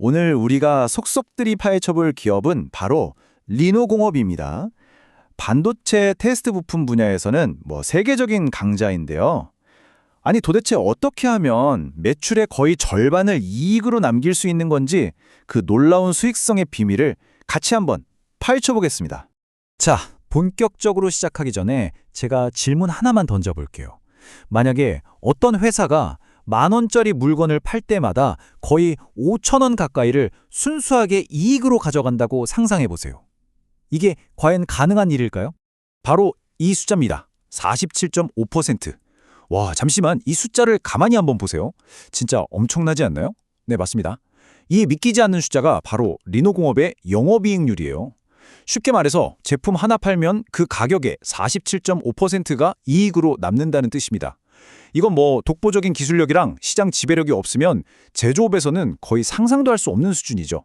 오늘 우리가 속속들이 파헤쳐볼 기업은 바로 리노공업입니다. 반도체 테스트 부품 분야에서는 세계적인 강자인데요. 아니 도대체 어떻게 하면 매출의 거의 절반을 이익으로 남길 수 있는 건지 그 놀라운 수익성의 비밀을 같이 한번 파헤쳐 보겠습니다. 자, 본격적으로 시작하기 전에 제가 질문 하나만 던져볼게요. 만약에 어떤 회사가 10,000원짜리 물건을 팔 때마다 거의 5,000원 가까이를 순수하게 이익으로 가져간다고 상상해 보세요. 이게 과연 가능한 일일까요? 바로 이 숫자입니다. 47.5%. 와, 잠시만 이 숫자를 가만히 한번 보세요. 진짜 엄청나지 않나요? 네, 맞습니다. 이 믿기지 않는 숫자가 바로 리노공업의 영업이익률이에요. 쉽게 말해서 제품 하나 팔면 그 가격의 47.5%가 이익으로 남는다는 뜻입니다. 이건 독보적인 기술력이랑 시장 지배력이 없으면 제조업에서는 거의 상상도 할 수 없는 수준이죠.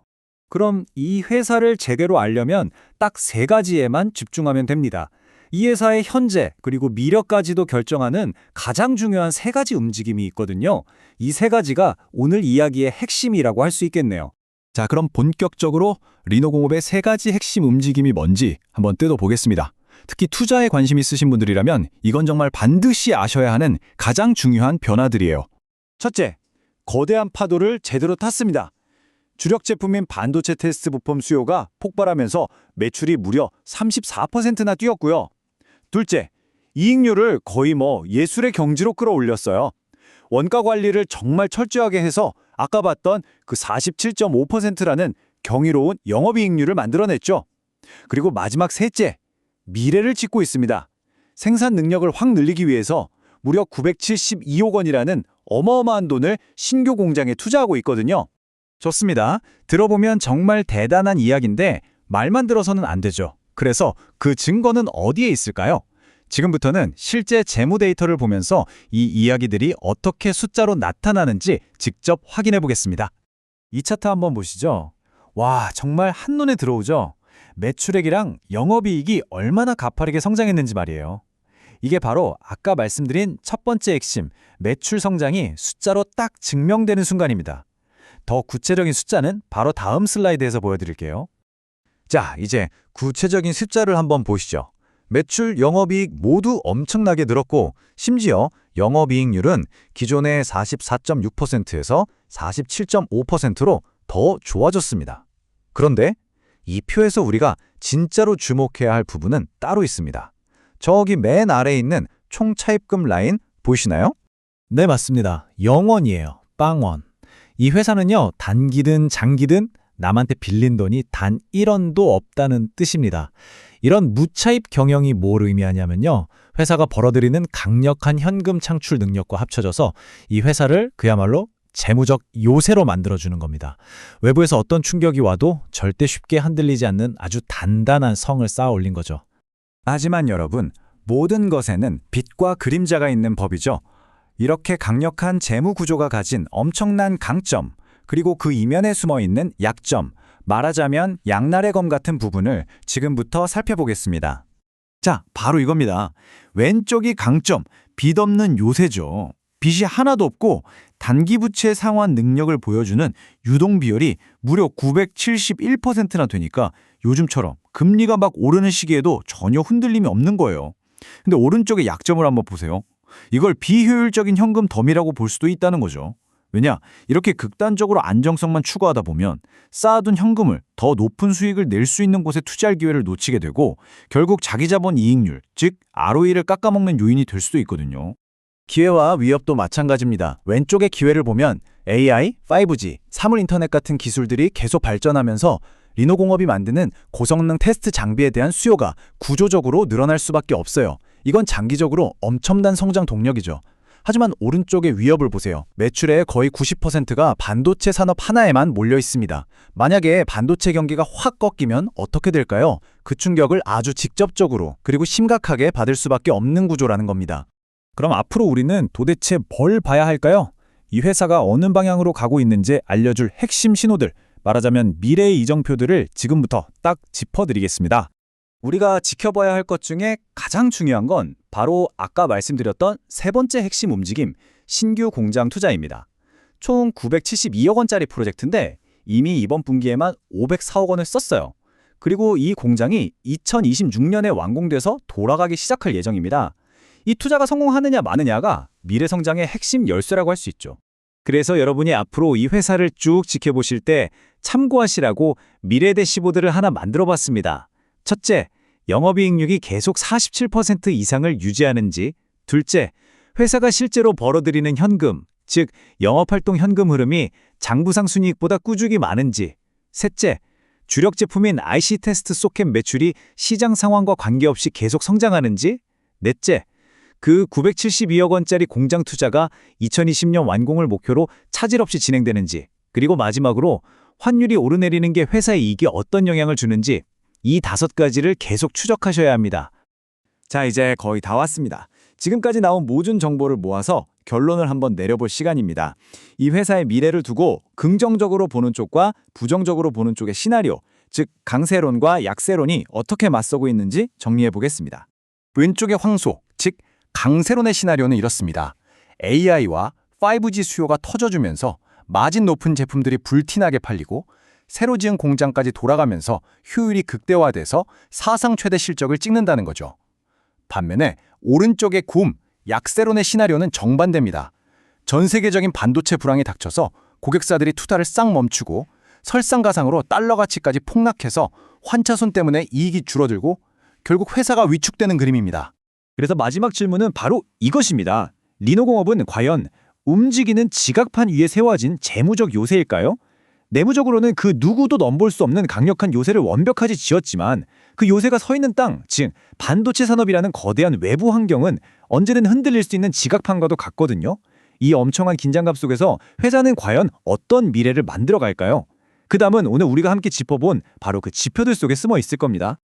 그럼 이 회사를 제대로 알려면 딱 3가지에만 집중하면 됩니다. 이 회사의 현재 그리고 미래까지도 결정하는 가장 중요한 3가지 움직임이 있거든요. 이 3가지가 오늘 이야기의 핵심이라고 할 수 있겠네요. 자, 그럼 본격적으로 리노공업의 3가지 핵심 움직임이 뭔지 한번 뜯어보겠습니다. 특히 투자에 관심 있으신 분들이라면 이건 정말 반드시 아셔야 하는 가장 중요한 변화들이에요. 첫째, 거대한 파도를 제대로 탔습니다. 주력 제품인 반도체 테스트 부품 수요가 폭발하면서 매출이 무려 34%나 뛰었고요. 둘째, 이익률을 거의 예술의 경지로 끌어올렸어요. 원가 관리를 정말 철저하게 해서 아까 봤던 그 47.5%라는 경이로운 영업이익률을 만들어냈죠. 그리고 마지막 셋째, 미래를 짓고 있습니다. 생산 능력을 확 늘리기 위해서 무려 972억 원이라는 어마어마한 돈을 신규 공장에 투자하고 있거든요. 좋습니다. 들어보면 정말 대단한 이야기인데 말만 들어서는 안 되죠. 그래서 그 증거는 어디에 있을까요? 지금부터는 실제 재무 데이터를 보면서 이 이야기들이 어떻게 숫자로 나타나는지 직접 확인해 보겠습니다. 이 차트 한번 보시죠. 와, 정말 한눈에 들어오죠? 매출액이랑 영업이익이 얼마나 가파르게 성장했는지 말이에요. 이게 바로 아까 말씀드린 첫 번째 핵심, 매출 성장이 숫자로 딱 증명되는 순간입니다. 더 구체적인 숫자는 바로 다음 슬라이드에서 보여드릴게요. 자, 이제 구체적인 숫자를 한번 보시죠. 매출, 영업이익 모두 엄청나게 늘었고 심지어 영업이익률은 기존의 44.6%에서 47.5%로 더 좋아졌습니다. 그런데 이 표에서 우리가 진짜로 주목해야 할 부분은 따로 있습니다. 저기 맨 아래에 있는 총 차입금 라인 보이시나요? 네, 맞습니다. 0원이에요. 빵원. 이 회사는요, 단기든 장기든 남한테 빌린 돈이 단 1원도 없다는 뜻입니다. 이런 무차입 경영이 뭘 의미하냐면요, 회사가 벌어들이는 강력한 현금 창출 능력과 합쳐져서 이 회사를 그야말로 재무적 요새로 만들어주는 겁니다. 외부에서 어떤 충격이 와도 절대 쉽게 흔들리지 않는 아주 단단한 성을 쌓아 올린 거죠. 하지만 여러분, 모든 것에는 빛과 그림자가 있는 법이죠. 이렇게 강력한 재무 구조가 가진 엄청난 강점, 그리고 그 이면에 숨어있는 약점, 말하자면 양날의 검 같은 부분을 지금부터 살펴보겠습니다. 자, 바로 이겁니다. 왼쪽이 강점, 빚 없는 요새죠. 빚이 하나도 없고 단기 부채 상환 능력을 보여주는 유동 비율이 무려 971%나 되니까 요즘처럼 금리가 막 오르는 시기에도 전혀 흔들림이 없는 거예요. 근데 오른쪽의 약점을 한번 보세요. 이걸 비효율적인 현금 덤이라고 볼 수도 있다는 거죠. 왜냐? 이렇게 극단적으로 안정성만 추구하다 보면 쌓아둔 현금을 더 높은 수익을 낼 수 있는 곳에 투자할 기회를 놓치게 되고 결국 자기 자본 이익률, 즉 ROE를 깎아먹는 요인이 될 수도 있거든요. 기회와 위협도 마찬가지입니다. 왼쪽의 기회를 보면 AI, 5G, 사물 인터넷 같은 기술들이 계속 발전하면서 리노공업이 만드는 고성능 테스트 장비에 대한 수요가 구조적으로 늘어날 수밖에 없어요. 이건 장기적으로 엄청난 성장 동력이죠. 하지만 오른쪽의 위협을 보세요. 매출의 거의 90%가 반도체 산업 하나에만 몰려 있습니다. 만약에 반도체 경기가 확 꺾이면 어떻게 될까요? 그 충격을 아주 직접적으로 그리고 심각하게 받을 수밖에 없는 구조라는 겁니다. 그럼 앞으로 우리는 도대체 뭘 봐야 할까요? 이 회사가 어느 방향으로 가고 있는지 알려줄 핵심 신호들, 말하자면 미래의 이정표들을 지금부터 딱 짚어드리겠습니다. 우리가 지켜봐야 할 것 중에 가장 중요한 건 바로 아까 말씀드렸던 세 번째 핵심 움직임, 신규 공장 투자입니다. 총 972억 원짜리 프로젝트인데 이미 이번 분기에만 504억 원을 썼어요. 그리고 이 공장이 2026년에 완공돼서 돌아가기 시작할 예정입니다. 이 투자가 성공하느냐 마느냐가 미래 성장의 핵심 열쇠라고 할 수 있죠. 그래서 여러분이 앞으로 이 회사를 쭉 지켜보실 때 참고하시라고 미래 대시보드를 하나 만들어 봤습니다. 첫째, 영업이익률이 계속 47% 이상을 유지하는지. 둘째, 회사가 실제로 벌어들이는 현금, 즉 영업활동 현금 흐름이 장부상 순이익보다 꾸준히 많은지. 셋째, 주력 제품인 IC 테스트 소켓 매출이 시장 상황과 관계없이 계속 성장하는지. 넷째, 그 972억 원짜리 공장 투자가 2020년 완공을 목표로 차질 없이 진행되는지. 그리고 마지막으로 환율이 오르내리는 게 회사의 이익에 어떤 영향을 주는지. 이 5가지를 계속 추적하셔야 합니다. 자, 이제 거의 다 왔습니다. 지금까지 나온 모든 정보를 모아서 결론을 한번 내려볼 시간입니다. 이 회사의 미래를 두고 긍정적으로 보는 쪽과 부정적으로 보는 쪽의 시나리오, 즉 강세론과 약세론이 어떻게 맞서고 있는지 정리해 보겠습니다. 왼쪽의 황소, 즉 강세론의 시나리오는 이렇습니다. AI와 5G 수요가 터져주면서 마진 높은 제품들이 불티나게 팔리고 새로 지은 공장까지 돌아가면서 효율이 극대화돼서 사상 최대 실적을 찍는다는 거죠. 반면에 오른쪽의 굼, 약세론의 시나리오는 정반대입니다. 전 세계적인 반도체 불황이 닥쳐서 고객사들이 투자를 싹 멈추고 설상가상으로 달러 가치까지 폭락해서 환차손 때문에 이익이 줄어들고 결국 회사가 위축되는 그림입니다. 그래서 마지막 질문은 바로 이것입니다. 리노공업은 과연 움직이는 지각판 위에 세워진 재무적 요새일까요? 내부적으로는 그 누구도 넘볼 수 없는 강력한 요새를 완벽하게 지었지만 그 요새가 서 있는 땅, 즉 반도체 산업이라는 거대한 외부 환경은 언제든 흔들릴 수 있는 지각판과도 같거든요. 이 엄청난 긴장감 속에서 회사는 과연 어떤 미래를 만들어 갈까요? 그 다음은 오늘 우리가 함께 짚어본 바로 그 지표들 속에 숨어 있을 겁니다.